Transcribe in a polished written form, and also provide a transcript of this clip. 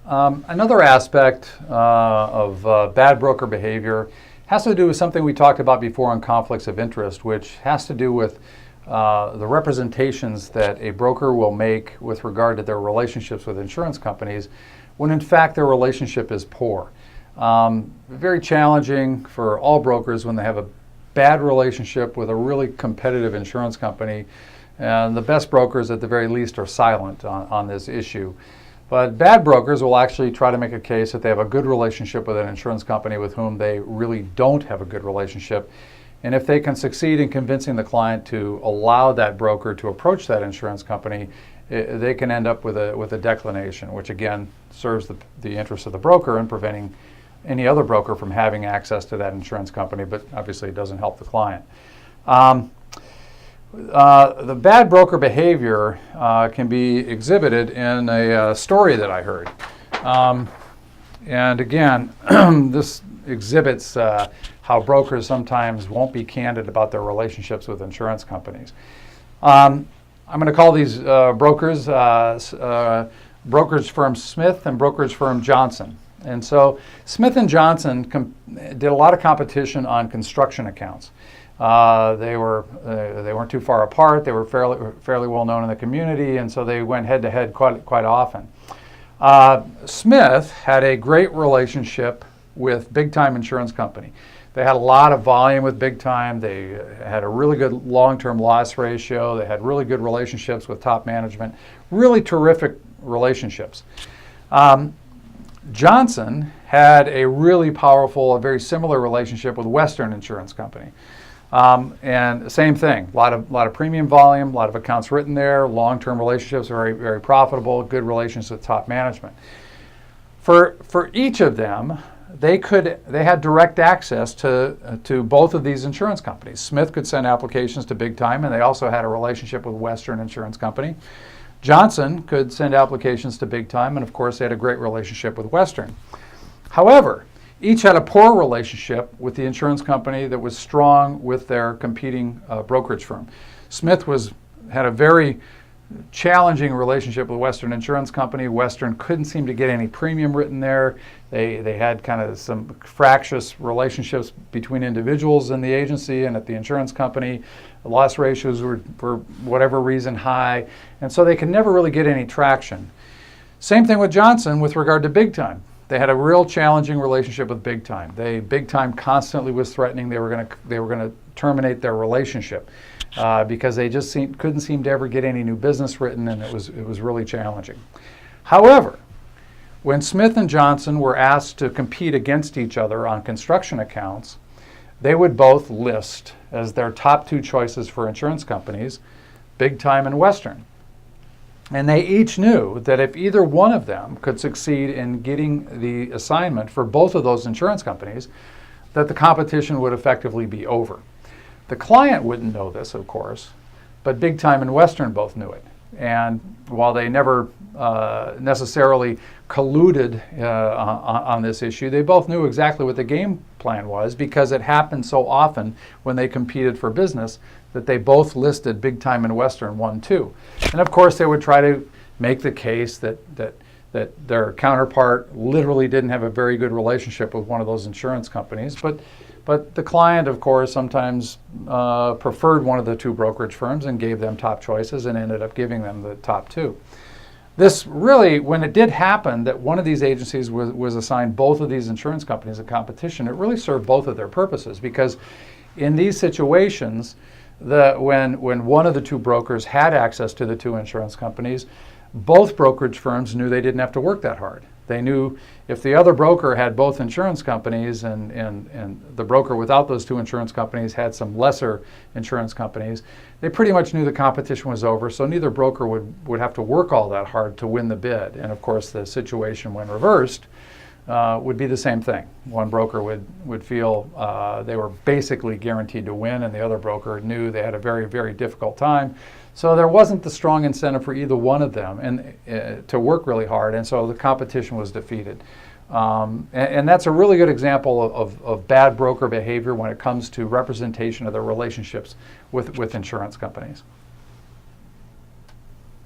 Another aspect of bad broker behavior has to do with something we talked about before on conflicts of interest, which has to do with the representations that a broker will make with regard to their relationships with insurance companies when in fact their relationship is poor. Very challenging for all brokers when they have a bad relationship with a really competitive insurance company, and the best brokers at the very least are silent on this issue. But bad brokers will actually try to make a case that they have a good relationship with an insurance company with whom they really don't have a good relationship. And if they can succeed in convincing the client to allow that broker to approach that insurance company, they can end up with a declination, which again serves the interest of the broker in preventing any other broker from having access to that insurance company, but obviously it doesn't help the client. The bad broker behavior can be exhibited in a story that I heard. And again, this exhibits how brokers sometimes won't be candid about their relationships with insurance companies. I'm going to call these brokers brokerage firm Smith and brokerage firm Johnson. And so Smith and Johnson did a lot of competition on construction accounts. They weren't too far apart. They were fairly well known in the community, and so they went head to head quite often. Smith had a great relationship with Big Time Insurance Company. They had a lot of volume with Big Time. They had a really good long-term loss ratio. They had really good relationships with top management. Really terrific relationships. Johnson had a really powerful, a very similar relationship with Western Insurance Company. And same thing, a lot of premium volume, a lot of accounts written there, long-term relationships, very profitable, good relations with top management. For each of them, they had direct access to both of these insurance companies. Smith could send applications to Big Time, and they also had a relationship with Western Insurance Company. Johnson could send applications to Big Time, and of course they had a great relationship with Western. However, each had a poor relationship with the insurance company that was strong with their competing brokerage firm. Smith had a very challenging relationship with Western Insurance Company. Western couldn't seem to get any premium written there. They had kind of some fractious relationships between individuals in the agency and at the insurance company. The loss ratios were, for whatever reason, high, and so they could never really get any traction. Same thing with Johnson with regard to Big Time. They had a real challenging relationship with Big Time. Big Time constantly was threatening they were going to terminate their relationship because they just couldn't seem to ever get any new business written, and it was really challenging. However, when Smith and Johnson were asked to compete against each other on construction accounts, they would both list as their top two choices for insurance companies, Big Time and Western. And they each knew that if either one of them could succeed in getting the assignment for both of those insurance companies, that the competition would effectively be over. The client wouldn't know this, of course, but Big Time and Western both knew it. And while they never necessarily colluded on this issue, they both knew exactly what the game plan was, because it happened so often when they competed for business that they both listed Big Time and Western 1-2. And of course they would try to make the case that their counterpart literally didn't have a very good relationship with one of those insurance companies, but the client, of course, sometimes preferred one of the two brokerage firms and gave them top choices and ended up giving them the top two. This really, when it did happen that one of these agencies was assigned both of these insurance companies a competition, it really served both of their purposes, because in these situations, when one of the two brokers had access to the two insurance companies, both brokerage firms knew they didn't have to work that hard. They knew if the other broker had both insurance companies and the broker without those two insurance companies had some lesser insurance companies, they pretty much knew the competition was over, so neither broker would have to work all that hard to win the bid. And of course the situation when reversed would be the same thing. One broker would feel they were basically guaranteed to win, and the other broker knew they had a very, very difficult time. So there wasn't the strong incentive for either one of them to work really hard, and so the competition was defeated. And that's a really good example of bad broker behavior when it comes to representation of their relationships with insurance companies.